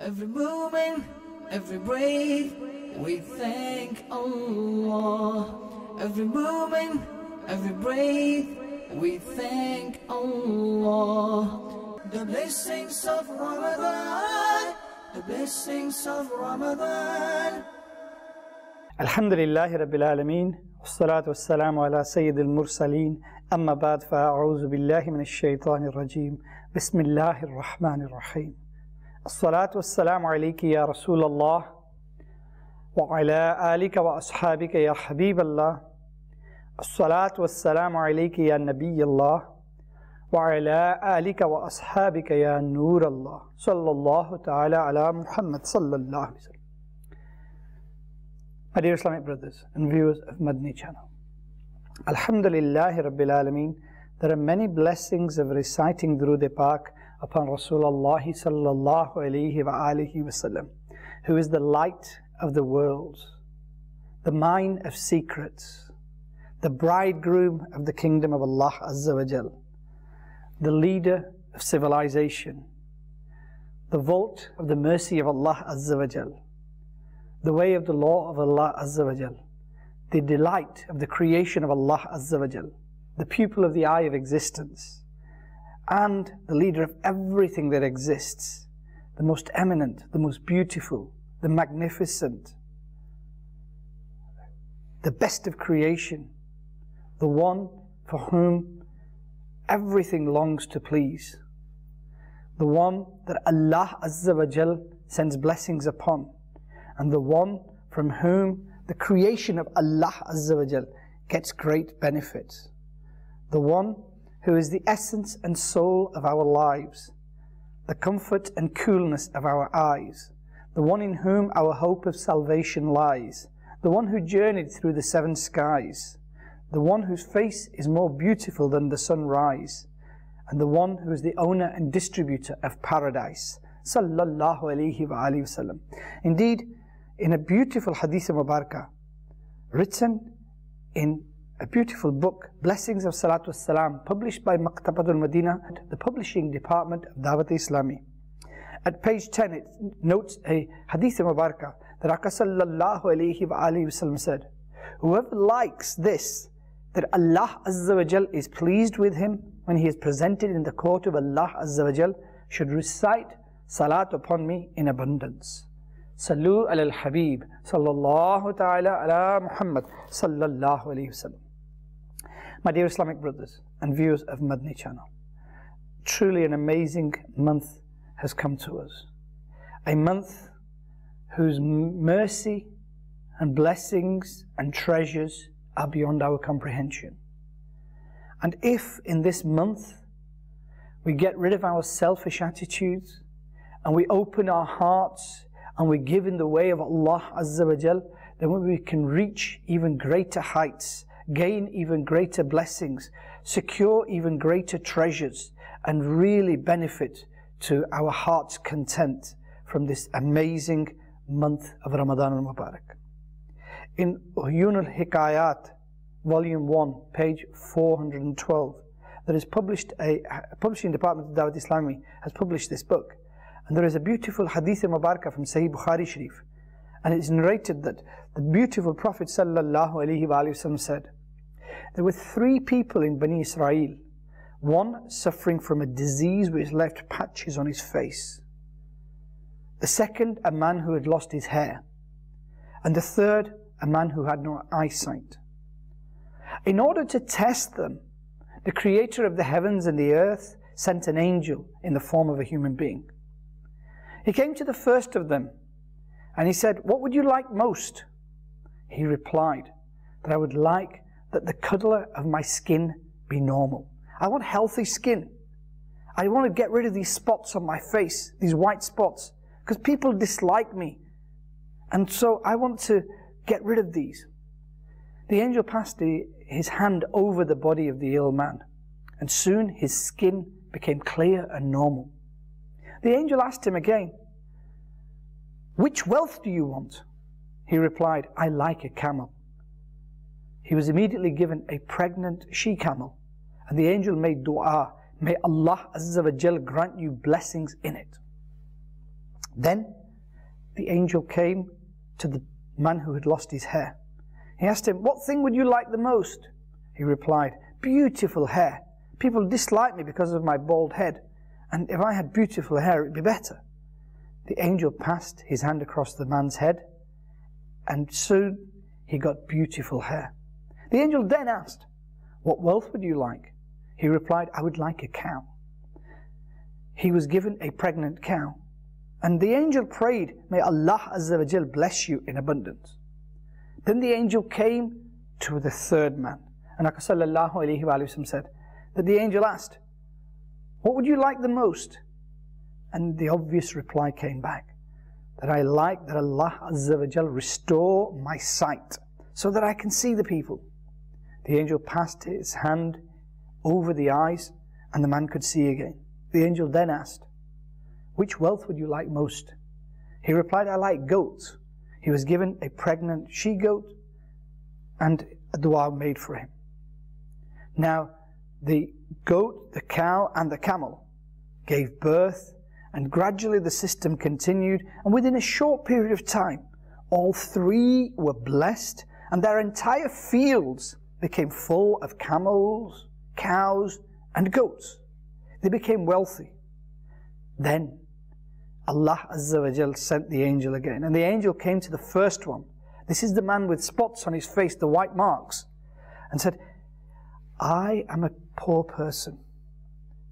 Every moment, every breath, we thank Allah. Every moment, every breath, we thank Allah. The blessings of Ramadan, the blessings of Ramadan. Alhamdulillahi Rabbil Alameen, wassalatu wassalamu ala Sayyidil Mursaleen, amma ba'd fa'a'udhu billahi minash shaitanir rajim, bismillahir rahmanir rahim. As-salatu wassalamu alayki ya Rasulallah, wa ala alika wa ashabika ya Habiballah. As-salatu wassalamu alayki ya Nabiyallah, wa ala alika wa ashabika ya Nurallah. Sallallahu ta'ala ala Muhammad sallallahu alayhi wa sallam. My dear Islamic brothers and viewers of Madani Channel, Alhamdulillahi Rabbil Alameen, there are many blessings of reciting Durood Pak upon Rasulullah sallallahu alayhi wa alihi wa sallam, who is the light of the world, the mine of secrets, the bridegroom of the kingdom of Allah Azza wa Jal, the leader of civilization, the vault of the mercy of Allah Azza wa Jal, the way of the law of Allah Azza wa Jal, the delight of the creation of Allah Azza wa Jal, the pupil of the eye of existence, and the leader of everything that exists, the most eminent, the most beautiful, the magnificent, the best of creation, the one for whom everything longs to please, the one that Allah Azza wa Jal sends blessings upon, and the one from whom the creation of Allah Azza wa Jal gets great benefits, the one who is the essence and soul of our lives, the comfort and coolness of our eyes, the one in whom our hope of salvation lies, the one who journeyed through the seven skies, the one whose face is more beautiful than the sunrise, and the one who is the owner and distributor of paradise, sallallahu alayhi wa alihi wa sallam. Indeed, in a beautiful hadith mubarakah, written in a beautiful book, Blessings of Salatu Wassalam, published by Maktabatul Madina, the publishing department of Dawat Islami. At page 10, it notes a hadith mubarakah that Aka sallallahu alayhi wa alihi wa sallam said, whoever likes this, that Allah Azza wa Jal is pleased with him when he is presented in the court of Allah Azza wa Jal, should recite salat upon me in abundance. Sallu ala al-Habib sallallahu ta'ala ala Muhammad sallallahu alayhi wa sallam. My dear Islamic brothers and viewers of Madani Channel, truly an amazing month has come to us. A month whose mercy and blessings and treasures are beyond our comprehension. And if in this month we get rid of our selfish attitudes and we open our hearts and we give in the way of Allah Azza wa Jal, then we can reach even greater heights, gain even greater blessings, secure even greater treasures, and really benefit to our heart's content from this amazing month of Ramadan Al-Mubarak. In Uyun al-Hikayat, Volume 1, page 412, that is published, a publishing department of Dawat Islami has published this book. And there is a beautiful hadith mubarakah from Sahih Bukhari Sharif. And it is narrated that the beautiful Prophet sallallahu alaihi wasallam said, there were 3 people in Bani Israel, one suffering from a disease which left patches on his face, the second a man who had lost his hair, and the third a man who had no eyesight. In order to test them, the Creator of the heavens and the earth sent an angel in the form of a human being. He came to the first of them and he said, what would you like most? He replied, that I would like that the colour of my skin be normal. I want healthy skin. I want to get rid of these spots on my face, these white spots, because people dislike me. And so I want to get rid of these. The angel passed his hand over the body of the ill man, and soon his skin became clear and normal. The angel asked him again, which wealth do you want? He replied, I like a camel. He was immediately given a pregnant she-camel, and the angel made dua, may Allah Azza wa Jal grant you blessings in it. Then the angel came to the man who had lost his hair. He asked him, "What thing would you like the most?" He replied, "Beautiful hair. People dislike me because of my bald head, and if I had beautiful hair, it would be better." The angel passed his hand across the man's head, and soon he got beautiful hair. The angel then asked, "What wealth would you like?" He replied, "I would like a cow." He was given a pregnant cow, and the angel prayed, "May Allah Azza wa Jal bless you in abundance." Then the angel came to the third man, and Aka sallallahu alayhi wa sallam said that the angel asked, "What would you like the most?" And the obvious reply came back, that I like that Allah Azza wa Jal restore my sight so that I can see the people. The angel passed his hand over the eyes and the man could see again. The angel then asked, "Which wealth would you like most?" He replied, "I like goats." He was given a pregnant she-goat and a dua made for him. Now the goat, the cow and the camel gave birth, and gradually the system continued, and within a short period of time all three were blessed and their entire fields became full of camels, cows and goats. They became wealthy. Then Allah Azza wa Jal sent the angel again, and the angel came to the first one. This is the man with spots on his face, the white marks, and said, "I am a poor person.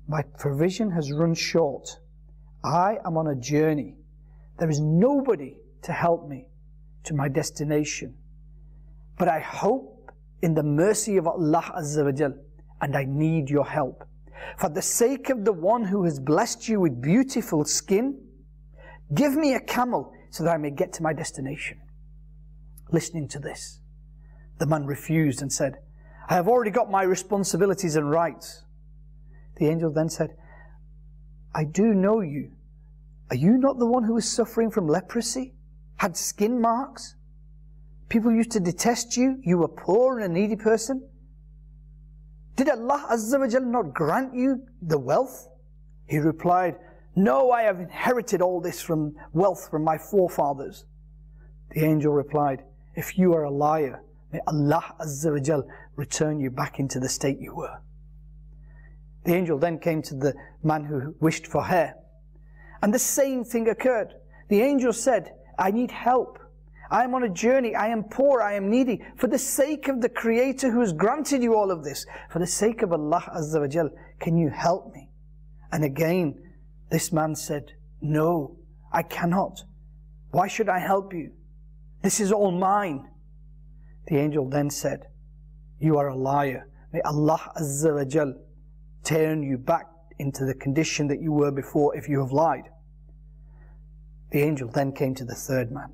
My provision has run short. I am on a journey. There is nobody to help me to my destination. But I hope in the mercy of Allah Azza wa Jal, and I need your help. For the sake of the one who has blessed you with beautiful skin, give me a camel so that I may get to my destination." Listening to this, the man refused and said, "I have already got my responsibilities and rights." The angel then said, "I do know you. Are you not the one who was suffering from leprosy, had skin marks? People used to detest you. You were poor and a needy person. Did Allah Azza wa Jal not grant you the wealth?" He replied, "No, I have inherited all this from wealth from my forefathers." The angel replied, "If you are a liar, may Allah Azza wa Jal return you back into the state you were." The angel then came to the man who wished for hair, and the same thing occurred. The angel said, "I need help. I am on a journey. I am poor. I am needy. For the sake of the Creator who has granted you all of this, for the sake of Allah Azza wa Jal, can you help me?" And again, this man said, "No, I cannot. Why should I help you? This is all mine." The angel then said, "You are a liar. May Allah Azza wa Jal turn you back into the condition that you were before if you have lied." The angel then came to the third man.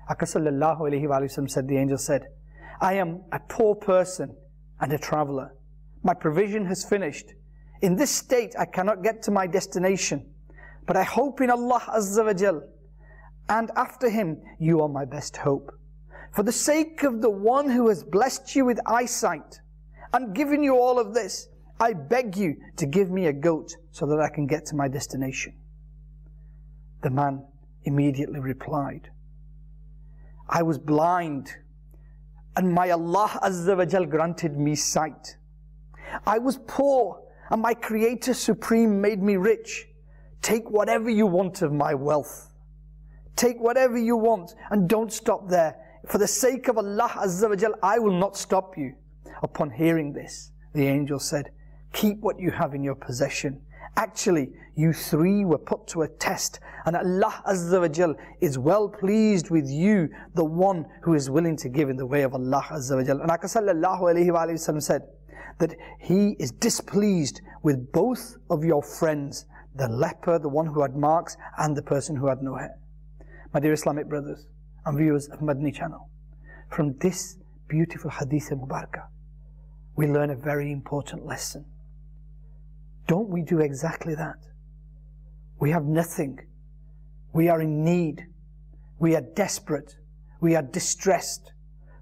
Aka sallallahu alayhi wa sallam said, the angel said, "I am a poor person and a traveler. My provision has finished. In this state I cannot get to my destination, but I hope in Allah Azza wa Jal, and after Him you are my best hope. For the sake of the one who has blessed you with eyesight and given you all of this, I beg you to give me a goat so that I can get to my destination." The man immediately replied, "I was blind, and my Allah Azza wa Jal granted me sight. I was poor, and my Creator Supreme made me rich. Take whatever you want of my wealth. Take whatever you want, and don't stop there. For the sake of Allah Azza wa Jal, I will not stop you." Upon hearing this, the angel said, "Keep what you have in your possession. Actually, you three were put to a test, and Allah Azza wa Jal is well pleased with you, the one who is willing to give in the way of Allah Azza wa Jal." And Aka sallallahu alayhi wa sallam said that He is displeased with both of your friends, the leper, the one who had marks, and the person who had no hair. My dear Islamic brothers and viewers of Madani Channel, from this beautiful Hadith Mubarakah, we learn a very important lesson. Don't we do exactly that? We have nothing. We are in need. We are desperate. We are distressed.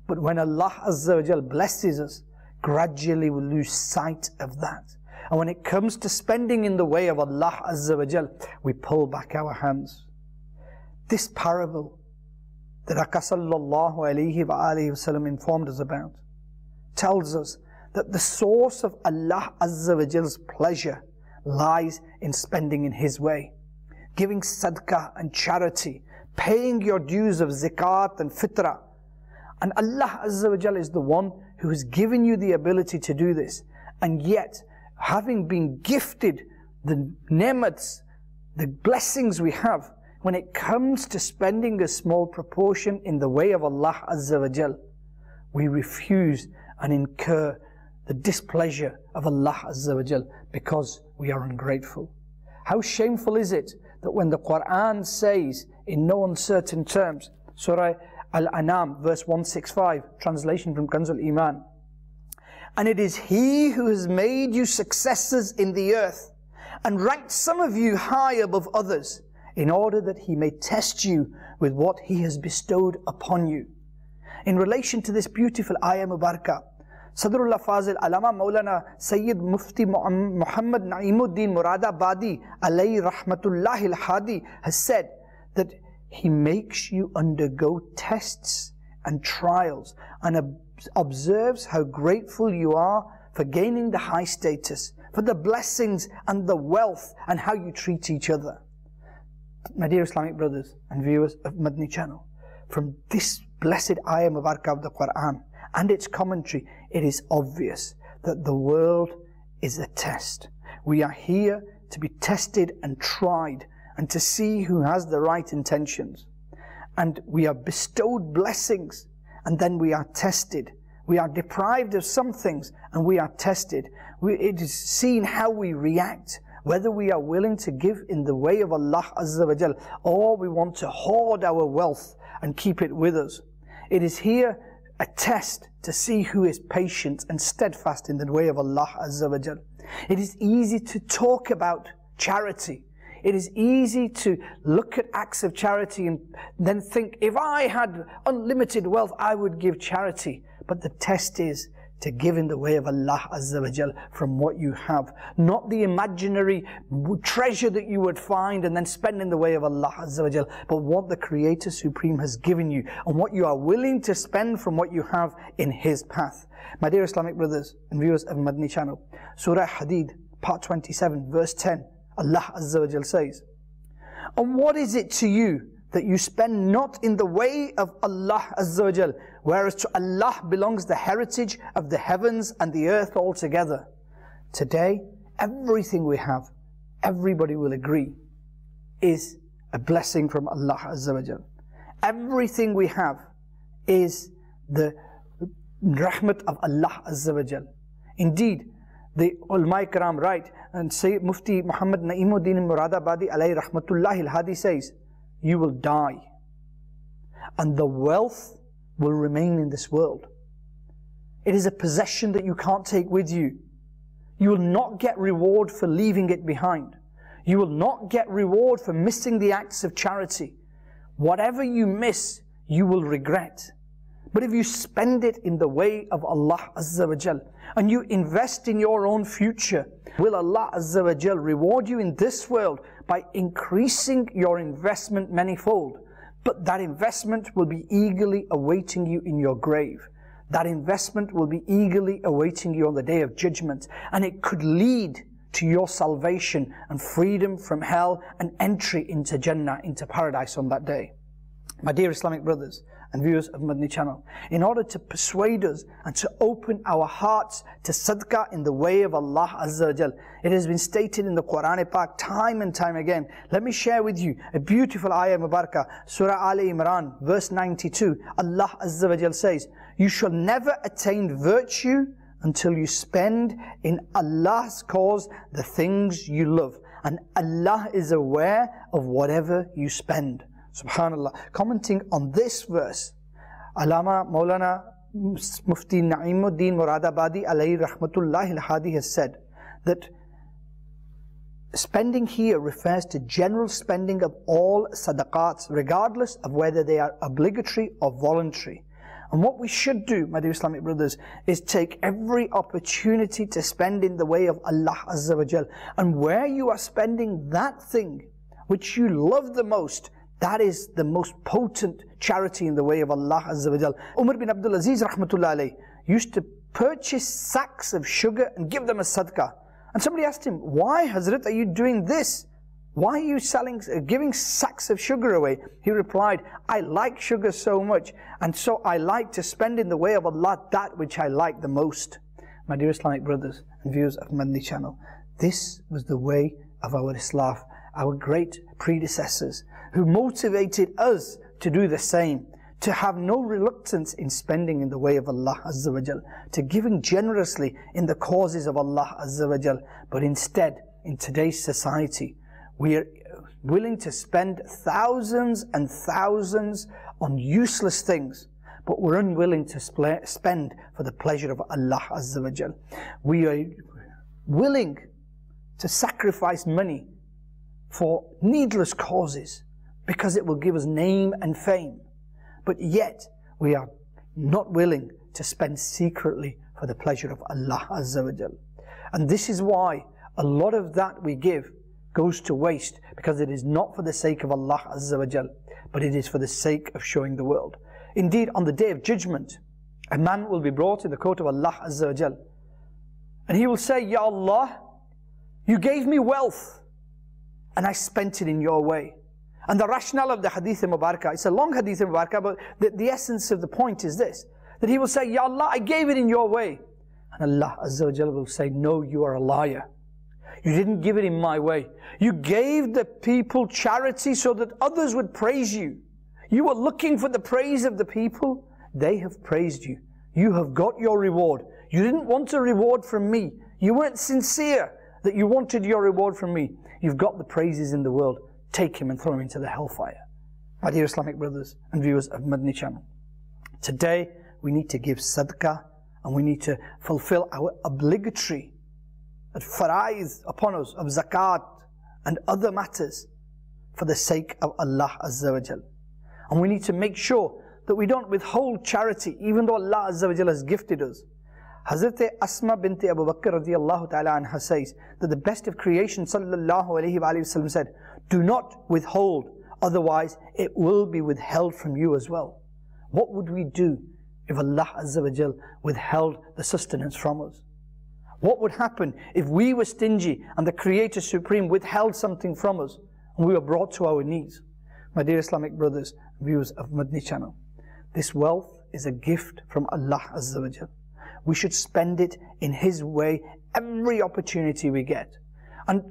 But when Allah Azza wa Jal blesses us, gradually we lose sight of that. And when it comes to spending in the way of Allah Azza wa Jal, we pull back our hands. this parable that Aka sallallahu alayhi wa alihi wasallam informed us about tells us that the source of Allah Azza wa Jal's pleasure lies in spending in His way, giving sadaqah and charity, paying your dues of zakat and fitrah. And Allah Azza wa Jal is the one who has given you the ability to do this. And yet, having been gifted the ni'mats, the blessings we have, when it comes to spending a small proportion in the way of Allah Azza wa Jal, we refuse and incur the displeasure of Allah Azza wa Jal because we are ungrateful. How shameful is it that when the Quran says in no uncertain terms, Surah Al-An'am, verse 165, translation from Kanzul Iman, and it is He who has made you successors in the earth and ranked some of you high above others, in order that He may test you with what He has bestowed upon you. In relation to this beautiful ayah Mubarakah, Sadrullah Fazil Alama Maulana Sayyid Mufti Muhammad Na'imuddin Muradabadi alayhi rahmatullahi al-hadi has said that He makes you undergo tests and trials and observes how grateful you are for gaining the high status, for the blessings and the wealth, and how you treat each other. My dear Islamic brothers and viewers of Madani Channel, from this blessed ayah Mubarakah of the Quran and its commentary, it is obvious that the world is a test. We are here to be tested and tried and to see who has the right intentions. And we are bestowed blessings and then we are tested. We are deprived of some things and we are tested. It is seen how we react, whether we are willing to give in the way of Allah Azza wa Jal, or we want to hoard our wealth and keep it with us. It is here a test to see who is patient and steadfast in the way of Allah Azza wa Jal. It is easy to talk about charity. It is easy to look at acts of charity and then think, if I had unlimited wealth, I would give charity. But the test is to give in the way of Allah Azza wa Jal from what you have. Not the imaginary treasure that you would find and then spend in the way of Allah Azza wa Jal, but what the Creator Supreme has given you and what you are willing to spend from what you have in His path. My dear Islamic brothers and viewers of Madani Channel, Surah Hadid, part 27, verse 10, Allah Azza wa Jal says, and what is it to you that you spend not in the way of Allah Azza wa Jal, whereas to Allah belongs the heritage of the heavens and the earth altogether. Today, everything we have, everybody will agree, is a blessing from Allah Azza wa Jal. Everything we have is the rahmat of Allah Azza wa Jal. Indeed, the Ulama Karam write, and Sayyid Mufti Muhammad Na'imuddin Muradabadi alayhi rahmatullahi al-hadi says, you will die and the wealth will remain in this world. It is a possession that you can't take with you. You will not get reward for leaving it behind. You will not get reward for missing the acts of charity. Whatever you miss, you will regret. But if you spend it in the way of Allah Azza wa Jal, and you invest in your own future, will Allah Azza wa Jal reward you in this world by increasing your investment manifold. But that investment will be eagerly awaiting you in your grave. That investment will be eagerly awaiting you on the Day of Judgment, and it could lead to your salvation and freedom from hell and entry into Jannah, into paradise on that day. My dear Islamic brothers and viewers of Madani Channel, in order to persuade us and to open our hearts to sadaqah in the way of Allah Azza wa Jal, it has been stated in the Quran Pak time and time again. Let me share with you a beautiful ayah Mubarakah, Surah Ali Imran, verse 92. Allah Azza wa Jal says, you shall never attain virtue until you spend in Allah's cause the things you love. And Allah is aware of whatever you spend. Subhanallah. Commenting on this verse, Alama Maulana Mufti Na'imuddin Muradabadi alayhi rahmatullahi al-hadi has said that spending here refers to general spending of all sadaqats, regardless of whether they are obligatory or voluntary. And what we should do, my dear Islamic brothers, is take every opportunity to spend in the way of Allah Azza wa Jal. And where you are spending that thing which you love the most, That is the most potent charity in the way of Allah Azza wa Jal. Umar bin Abdul Aziz rahmatullah alayh used to purchase sacks of sugar and give them as sadaqah. And somebody asked him, why Hazrat are you doing this? Why are you giving sacks of sugar away? He replied, I like sugar so much, and so I like to spend in the way of Allah that which I like the most. My dear Islamic brothers and viewers of Madani Channel, this was the way of our Islam, our great predecessors, who motivated us to do the same, to have no reluctance in spending in the way of Allah Azza wa Jal, to giving generously in the causes of Allah Azza wa Jal. But instead, in today's society, we are willing to spend thousands and thousands on useless things, but we're unwilling to spend for the pleasure of Allah Azza wa Jal. We are willing to sacrifice money for needless causes because it will give us name and fame. But yet, we are not willing to spend secretly for the pleasure of Allah Azza wa Jal. And this is why a lot of that we give goes to waste, because it is not for the sake of Allah Azza wa Jal, but it is for the sake of showing the world. Indeed, on the Day of Judgment, a man will be brought in the court of Allah Azza wa Jal, and he will say, Ya Allah, you gave me wealth, and I spent it in your way. And the rationale of the Hadith Mubarakah, it's a long Hadith Mubarakah, but the essence of the point is this, that he will say, Ya Allah, I gave it in your way. And Allah Azza wa Jal will say, no, you are a liar. You didn't give it in my way. You gave the people charity so that others would praise you. You were looking for the praise of the people. They have praised you. You have got your reward. You didn't want a reward from me. You weren't sincere that you wanted your reward from me. You've got the praises in the world. Take him and throw him into the hellfire. My dear Islamic brothers and viewers of Madani Channel, today we need to give sadaqah, and we need to fulfill our obligatory faraiz upon us of zakat and other matters for the sake of Allah Azza wa Jal. And we need to make sure that we don't withhold charity even though Allah Azza wa Jal has gifted us. Hazrat Asma binti Abu Bakr radiyallahu ta'ala anha says that the best of creation sallallahu alayhi wa sallam said, do not withhold, otherwise it will be withheld from you as well. What would we do if Allah Azza wa Jal withheld the sustenance from us? What would happen if we were stingy and the Creator Supreme withheld something from us and we were brought to our knees? My dear Islamic brothers and viewers of Madani Channel, this wealth is a gift from Allah Azza wa Jal. We should spend it in His way every opportunity we get. And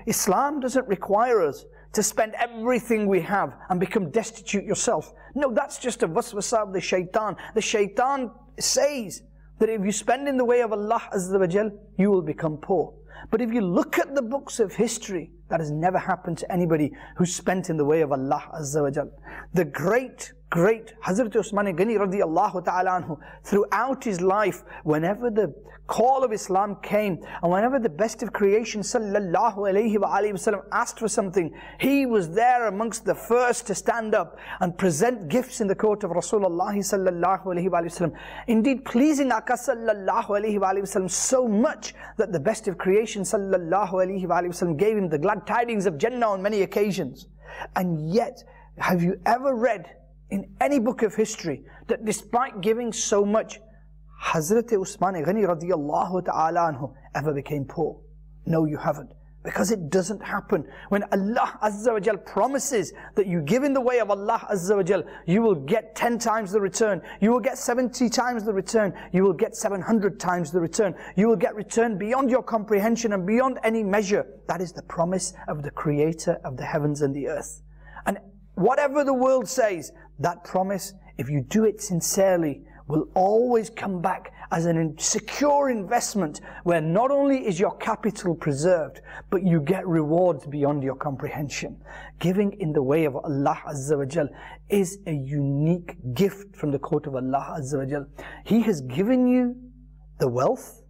Islam doesn't require us to spend everything we have and become destitute yourself. No, that's just a waswasa of the shaitan. The shaitan says that if you spend in the way of Allah Azza wa Jal, you will become poor. But if you look at the books of history, that has never happened to anybody who spent in the way of Allah Azza wa Jal. The great Hazrat Usman Ghani radiyallahu ta'ala anhu, throughout his life, whenever the call of Islam came, and whenever the best of creation sallallahu alayhi wa sallam asked for something, he was there amongst the first to stand up and present gifts in the court of Rasulullah sallallahu alayhi wa sallam. Indeed, pleasing Aka sallallahu alayhi wa sallam so much that the best of creation sallallahu alayhi wa sallam gave him the glad tidings of Jannah on many occasions. And yet, have you ever read in any book of history that despite giving so much, Hazrat Usman Ghani radiyallahu ta'ala anhu ever became poor? No, you haven't. Because it doesn't happen. When Allah Azza wa Jal promises that you give in the way of Allah Azza wa Jal, you will get 10 times the return. You will get 70 times the return. You will get 700 times the return. You will get return beyond your comprehension and beyond any measure. That is the promise of the Creator of the heavens and the earth. And whatever the world says, that promise, if you do it sincerely, will always come back as an secure investment where not only is your capital preserved, but you get rewards beyond your comprehension. Giving in the way of Allah Azza wa Jal is a unique gift from the court of Allah Azza wa Jal. He has given you the wealth.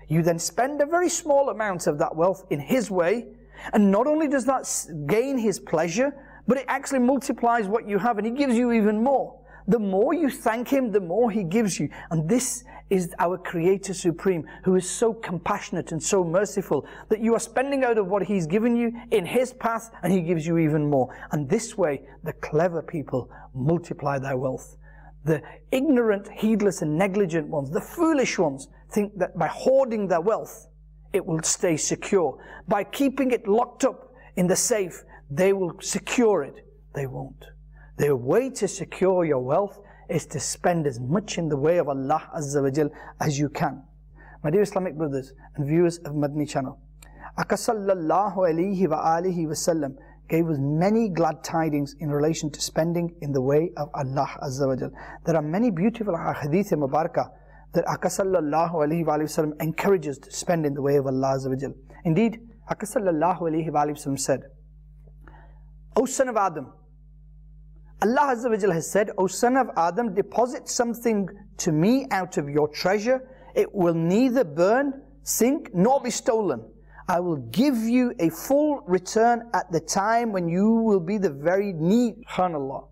You then spend a very small amount of that wealth in His way, and not only does that gain His pleasure, but it actually multiplies what you have and He gives you even more. The more you thank Him, the more He gives you. And this is our Creator Supreme, who is so compassionate and so merciful that you are spending out of what He's given you in His path, and He gives you even more. And this way, the clever people multiply their wealth. The ignorant, heedless and negligent ones, the foolish ones, think that by hoarding their wealth, it will stay secure. By keeping it locked up in the safe, they will secure it. They won't. The way to secure your wealth is to spend as much in the way of Allah Azza wa Jal as you can. My dear Islamic brothers and viewers of Madani Channel, Aka sallallahu alayhi wa alihi wa sallam gave us many glad tidings in relation to spending in the way of Allah Azza wa Jal. There are many beautiful hadith mubarakah that Aka sallallahu alayhi wa sallam encourages to spend in the way of Allah Azza wa Jal. Indeed, Aka sallallahu alayhi wa sallam said, O son of Adam, Allah Azza wa Jal has said, O son of Adam, deposit something to me out of your treasure. It will neither burn, sink, nor be stolen. I will give you a full return at the time when you will be the very need. SubhanAllah.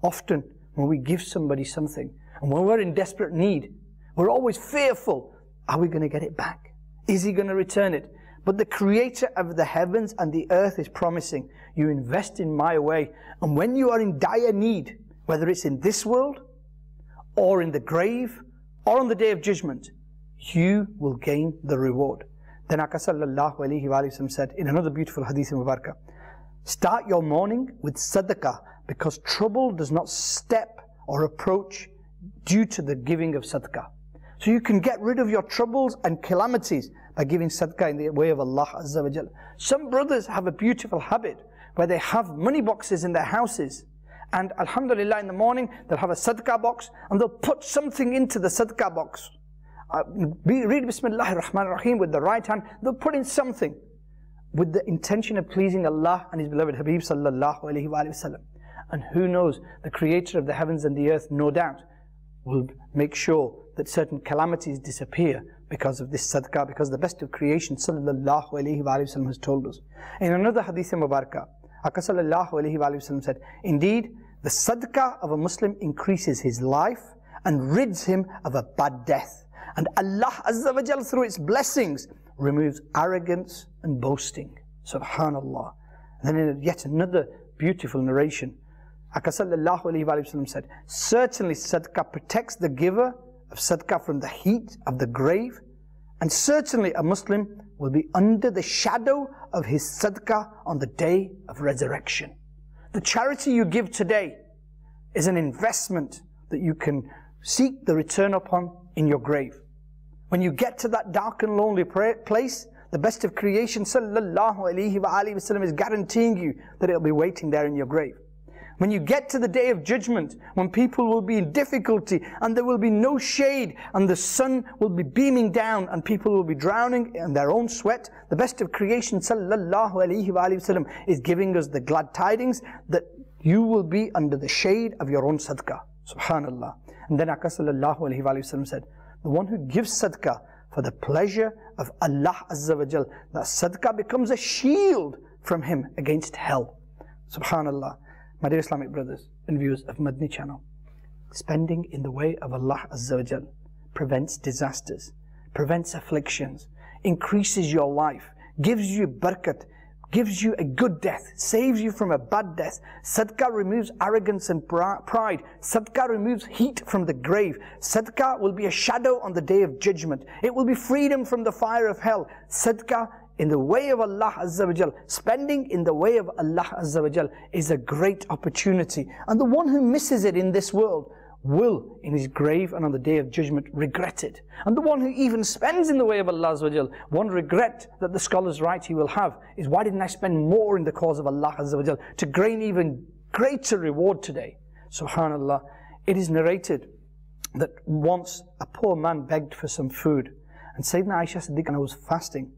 Often when we give somebody something, and when we're in desperate need, we're always fearful. Are we going to get it back? Is He going to return it? But the Creator of the heavens and the earth is promising, you invest in my way, and when you are in dire need, whether it's in this world, or in the grave, or on the Day of Judgment, you will gain the reward. Then Aka sallallahu alayhi wa sallam said in another beautiful hadith mubarakah, start your morning with sadaqah, because trouble does not step or approach due to the giving of sadaqah. So you can get rid of your troubles and calamities by giving sadaqah in the way of Allah Azza wa Jal. Some brothers have a beautiful habit where they have money boxes in their houses, and alhamdulillah in the morning they'll have a sadaqah box and they'll put something into the sadaqah box. Read Bismillahir Rahmanir Rahim with the right hand, they'll put in something with the intention of pleasing Allah and His beloved Habib sallallahu alayhi wa sallam. And who knows, the Creator of the heavens and the earth, no doubt, will make sure that certain calamities disappear because of this sadaqah, because the best of creation sallallahu alayhi wa sallam has told us. In another hadith mubarakah, Aka sallallahu alayhi wa sallam said, indeed, the sadaqah of a Muslim increases his life and rids him of a bad death. And Allah Azza wa Jal, through its blessings, removes arrogance and boasting. Subhanallah. And then in yet another beautiful narration, Aka sallallahu alayhi wa sallam said, certainly sadaqah protects the giver of sadaqah from the heat of the grave, and certainly a Muslim will be under the shadow of his sadaqah on the day of resurrection. The charity you give today is an investment that you can seek the return upon in your grave. When you get to that dark and lonely place, the best of creation sallallahu alayhi wa sallam is guaranteeing you that it will be waiting there in your grave. When you get to the Day of Judgment, when people will be in difficulty and there will be no shade and the sun will be beaming down and people will be drowning in their own sweat, the best of creation sallallahu alayhi wa sallam is giving us the glad tidings that you will be under the shade of your own sadaqah. Subhanallah. And then Aka sallallahu alayhi wa sallam said, the one who gives sadaqah for the pleasure of Allah Azza wa Jal, that sadaqah becomes a shield from him against hell. Subhanallah. My dear Islamic brothers and viewers of Madani Channel, spending in the way of Allah Azza wa Jal prevents disasters, prevents afflictions, increases your life, gives you barakat, gives you a good death, saves you from a bad death. Sadaqah removes arrogance and pride. Sadaqah removes heat from the grave. Sadaqah will be a shadow on the Day of Judgment. It will be freedom from the fire of hell. Sadaqah in the way of Allah Azza wa Jal, spending in the way of Allah Azza wa Jal is a great opportunity. And the one who misses it in this world will, in his grave and on the Day of Judgment, regret it. And the one who even spends in the way of Allah Azza wa Jal, one regret that the scholars write he will have is, why didn't I spend more in the cause of Allah Azza wa Jal to gain even greater reward today? Subhanallah. It is narrated that once a poor man begged for some food, and Sayyidina Aisha Siddiqah was fasting,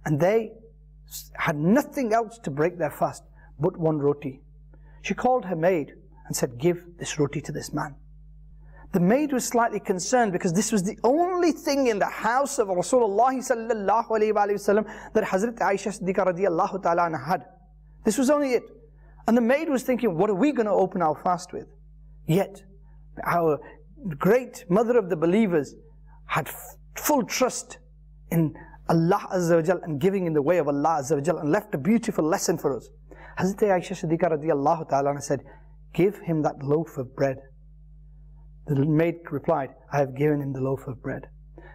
and they had nothing else to break their fast but one roti. She called her maid and said, give this roti to this man. The maid was slightly concerned because this was the only thing in the house of Rasulullah sallallahu alayhi wa sallam that Hazrat Aisha Siddiqah radiallahu ta'ala anha had. This was only it. And the maid was thinking, what are we going to open our fast with? Yet, our great mother of the believers had full trust in Allah Azza wa Jal and giving in the way of Allah Azza wa Jal, and left a beautiful lesson for us. Hazrat Aisha Siddiqa radiallahu ta'ala said, give him that loaf of bread. The maid replied, I have given him the loaf of bread.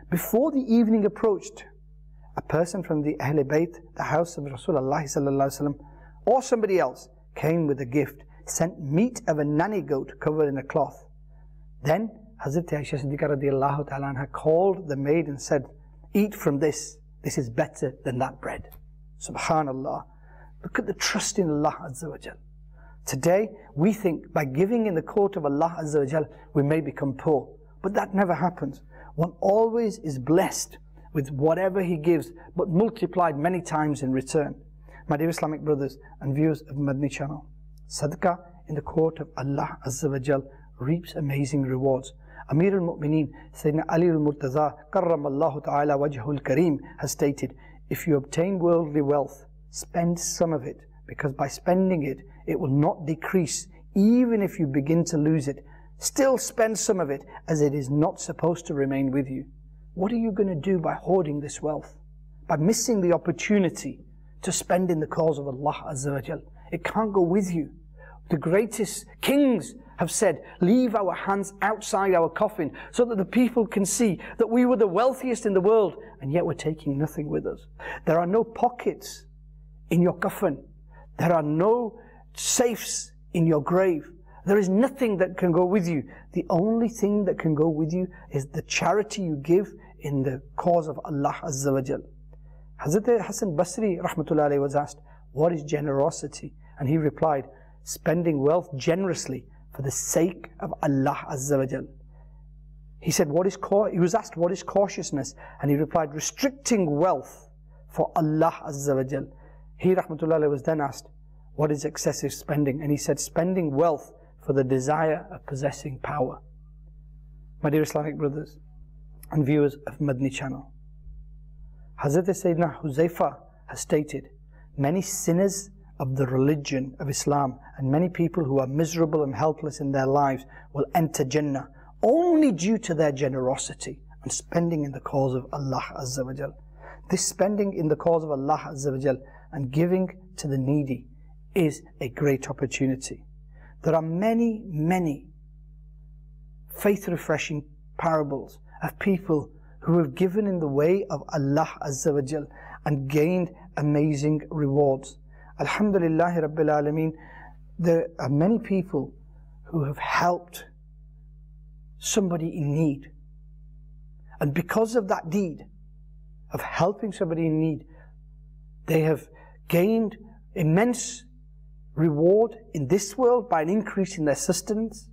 Before the evening approached, a person from the Ahl Bayt, the house of Rasulullah sallallahu alaihi wasallam, or somebody else, came with a gift, sent meat of a nanny goat covered in a cloth. Then Hazrat Aisha Siddiqa radiallahu ta'ala anha called the maid and said, eat from this. This is better than that bread. Subhanallah. Look at the trust in Allah Azza wa Jal. Today, we think by giving in the court of Allah Azza wa Jal, we may become poor. But that never happens. One always is blessed with whatever he gives, but multiplied many times in return. My dear Islamic brothers and viewers of Madani Channel, Sadaqah in the court of Allah Azza wa Jal reaps amazing rewards. Amir al-Mu'mineen, Sayyidina Ali al-Murtaza, Karramallahu ta'ala wajhul Kareem, has stated, if you obtain worldly wealth, spend some of it, because by spending it, it will not decrease, even if you begin to lose it. Still spend some of it, as it is not supposed to remain with you. What are you going to do by hoarding this wealth? By missing the opportunity to spend in the cause of Allah Azza wa Jal? It can't go with you. The greatest kings have said, leave our hands outside our coffin so that the people can see that we were the wealthiest in the world, and yet we're taking nothing with us. There are no pockets in your coffin. There are no safes in your grave. There is nothing that can go with you. The only thing that can go with you is the charity you give in the cause of Allah Azza wa Jal. Hazrat Hassan Basri rahmatullahi alayhi was asked, what is generosity? And he replied, spending wealth generously for the sake of Allah Azza wa Jal. He said, he was asked, what is cautiousness? And he replied, restricting wealth for Allah Azza wa Jal. He rahmatullahi was then asked, what is excessive spending? And he said, spending wealth for the desire of possessing power. My dear Islamic brothers and viewers of Madani Channel, Hazrat Sayyidina Huzaifa has stated, many sinners of the religion of Islam and many people who are miserable and helpless in their lives will enter Jannah only due to their generosity and spending in the cause of Allah Azza wa Jal. This spending in the cause of Allah Azza wa Jal and giving to the needy is a great opportunity. There are many, many faith-refreshing parables of people who have given in the way of Allah Azza wa Jal and gained amazing rewards. Alhamdulillah Rabbil Alameen, there are many people who have helped somebody in need. And because of that deed of helping somebody in need, they have gained immense reward in this world by an increase in their sustenance,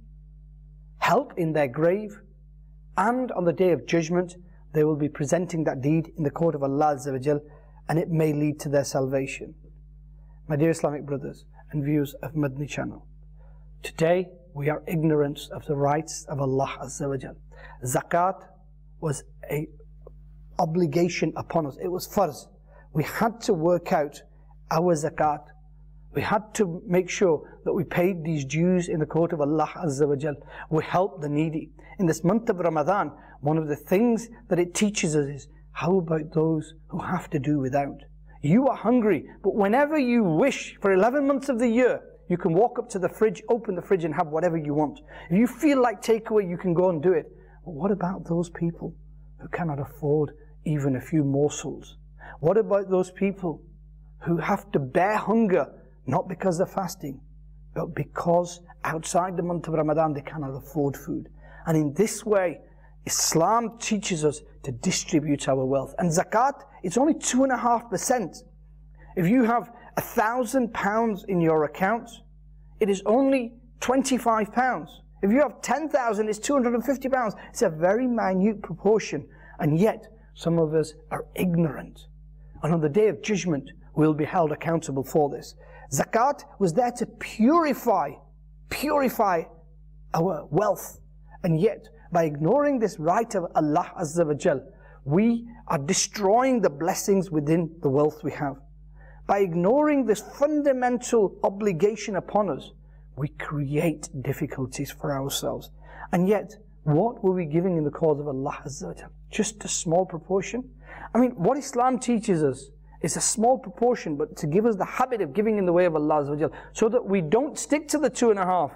help in their grave, and on the day of judgment they will be presenting that deed in the court of Allah Azza wa Jal, and it may lead to their salvation. My dear Islamic brothers and viewers of Madani Channel, today we are ignorant of the rights of Allah Azza wa Jal. Zakat was an obligation upon us. It was farz. We had to work out our zakat. We had to make sure that we paid these dues in the court of Allah Azza wa Jal. We helped the needy. In this month of Ramadan, one of the things that it teaches us is, how about those who have to do without? You are hungry, but whenever you wish, for 11 months of the year, you can walk up to the fridge, open the fridge and have whatever you want. If you feel like takeaway, you can go and do it. But what about those people who cannot afford even a few morsels? What about those people who have to bear hunger, not because they're fasting, but because outside the month of Ramadan they cannot afford food? And in this way, Islam teaches us to distribute our wealth. And zakat, it's only 2.5%. If you have £1,000 in your account, it is only £25. If you have 10,000, it's £250. It's a very minute proportion. And yet, some of us are ignorant. And on the day of judgment, we'll be held accountable for this. Zakat was there to purify our wealth. And yet, by ignoring this right of Allah Azza wa Jal, we are destroying the blessings within the wealth we have. By ignoring this fundamental obligation upon us, we create difficulties for ourselves. And yet, what were we giving in the cause of Allah Azza wa Jal? Just a small proportion? I mean, what Islam teaches us is a small proportion, but to give us the habit of giving in the way of Allah Azza wa Jal, so that we don't stick to the 2.5.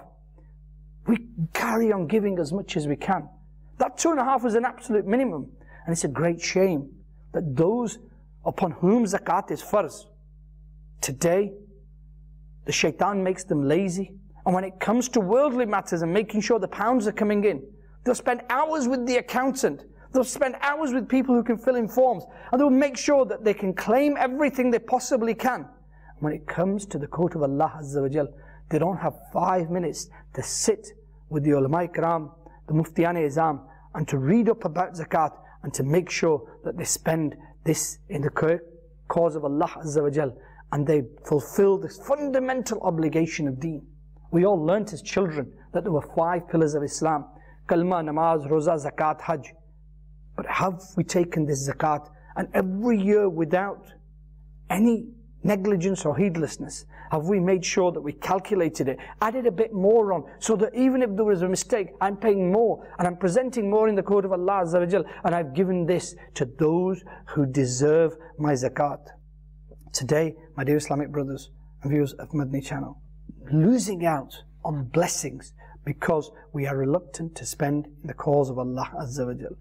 We carry on giving as much as we can. That 2.5 is an absolute minimum. And it's a great shame that those upon whom zakat is farz, today, the shaitan makes them lazy. And when it comes to worldly matters and making sure the pounds are coming in, they'll spend hours with the accountant. They'll spend hours with people who can fill in forms. And they'll make sure that they can claim everything they possibly can. And when it comes to the court of Allah Azza wa Jal, they don't have 5 minutes to sit with the ulama ikram, the muftiyan-e-izam, and to read up about zakat, and to make sure that they spend this in the cause of Allah Azza wa Jal, and they fulfill this fundamental obligation of deen. We all learnt as children that there were 5 pillars of Islam: kalma, namaz, roza, zakat, hajj. But have we taken this zakat, and every year without any negligence or heedlessness, have we made sure that we calculated it, added a bit more on, so that even if there was a mistake, I'm paying more, and I'm presenting more in the court of Allah Azza wa Jal, and I've given this to those who deserve my zakat. Today, my dear Islamic brothers and viewers of Madani Channel, losing out on blessings because we are reluctant to spend in the cause of Allah Azza wa Jal.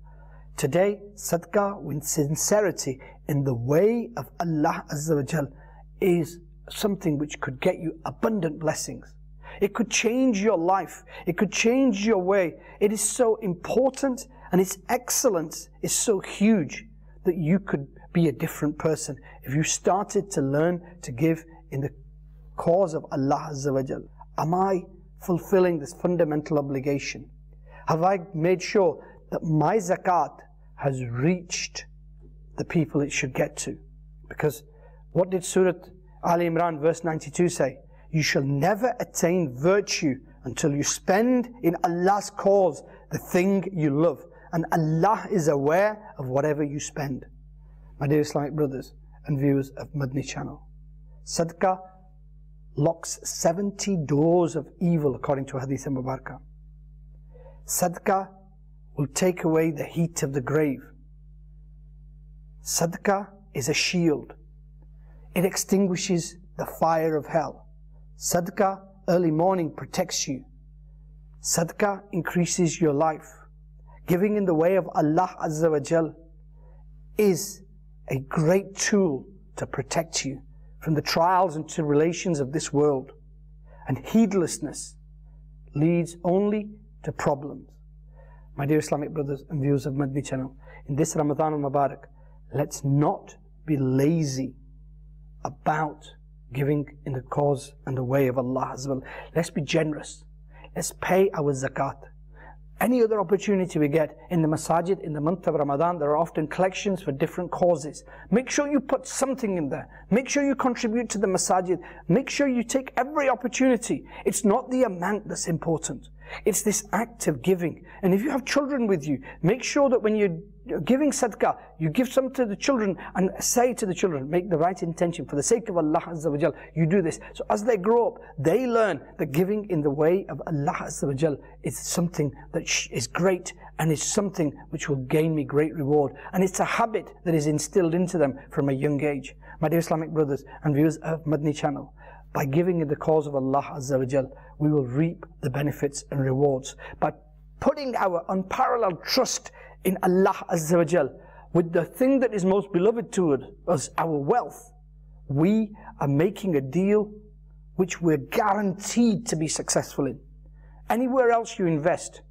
Today, sadaqah with sincerity in the way of Allah Azza wa Jal is something which could get you abundant blessings. It could change your life. It could change your way. It is so important, and its excellence is so huge that you could be a different person if you started to learn to give in the cause of Allah Azza wa Jal. Am I fulfilling this fundamental obligation? Have I made sure that my zakat has reached the people it should get to? Because what did Surah Ali Imran verse 92 say? You shall never attain virtue until you spend in Allah's cause the thing you love. And Allah is aware of whatever you spend. My dear Islamic brothers and viewers of Madani Channel, sadaqah locks 70 doors of evil according to Hadith Mubarakah. Sadaqah will take away the heat of the grave. Sadaqah is a shield. It extinguishes the fire of hell. Sadaqah early morning protects you. Sadaqah increases your life. Giving in the way of Allah Azza wa Jal is a great tool to protect you from the trials and tribulations of this world. And heedlessness leads only to problems. My dear Islamic brothers and viewers of Madani Channel, in this Ramadan al-Mubarak, let's not be lazy about giving in the cause and the way of Allah as well. Let's be generous. Let's pay our zakat. Any other opportunity we get in the masajid in the month of Ramadan, there are often collections for different causes. Make sure you put something in there. Make sure you contribute to the masajid. Make sure you take every opportunity. It's not the amount that's important. It's this act of giving. And if you have children with you, make sure that when you're giving sadaqah, you give some to the children and say to the children, make the right intention for the sake of Allah Azza wa Jal. You do this. So as they grow up, they learn that giving in the way of Allah Azza wa Jal is something that is great, and is something which will gain me great reward. And it's a habit that is instilled into them from a young age. My dear Islamic brothers and viewers of Madani Channel, by giving in the cause of Allah Azza wa Jal, we will reap the benefits and rewards. By putting our unparalleled trust in Allah Azza wa Jal, with the thing that is most beloved to us, our wealth, we are making a deal which we're guaranteed to be successful in. Anywhere else you invest,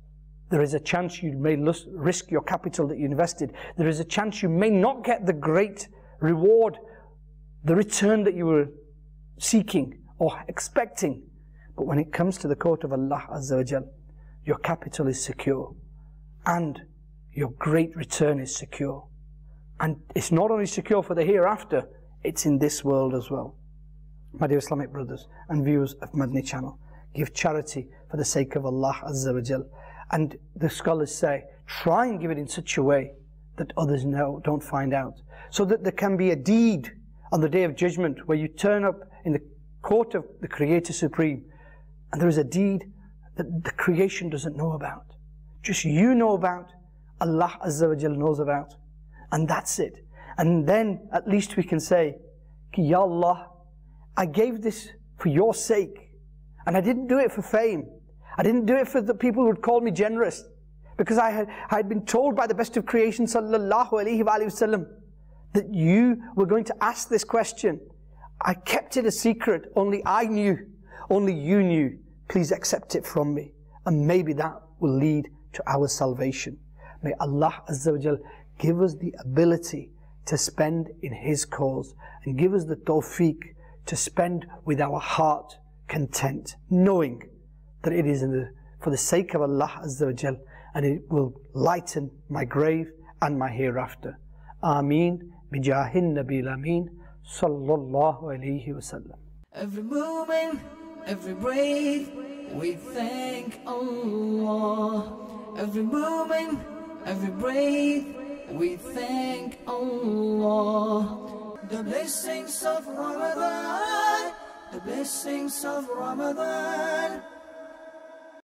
there is a chance you may risk your capital that you invested. There is a chance you may not get the great reward, the return that you were seeking or expecting. But when it comes to the court of Allah Azza wa Jal, your capital is secure and your great return is secure. And it's not only secure for the hereafter, it's in this world as well. My dear Islamic brothers and viewers of Madani Channel, give charity for the sake of Allah Azza wa Jal. And the scholars say, try and give it in such a way that others don't find out. So that there can be a deed on the Day of Judgment where you turn up in the court of the Creator Supreme, and there is a deed that the creation doesn't know about. just you know about, Allah Azza wa Jal knows about. And that's it. And then at least we can say, Ya Allah, I gave this for your sake. And I didn't do it for fame. I didn't do it for the people who would call me generous. Because I had been told by the best of creation, sallallahu alayhi wa sallam, that you were going to ask this question. I kept it a secret. Only I knew. Only you knew. Please accept it from me. And maybe that will lead to our salvation. May Allah Azza wa Jal give us the ability to spend in His cause, and give us the tawfiq to spend with our heart content, knowing that it is for the sake of Allah Azza wa Jal, and it will lighten my grave and my hereafter. Ameen. Bijahin Nabil Ameen. Sallallahu alayhi wa sallam. Every moment, every breath, we thank Allah. Every moment, every breath, we thank Allah. The blessings of Ramadan, the blessings of Ramadan.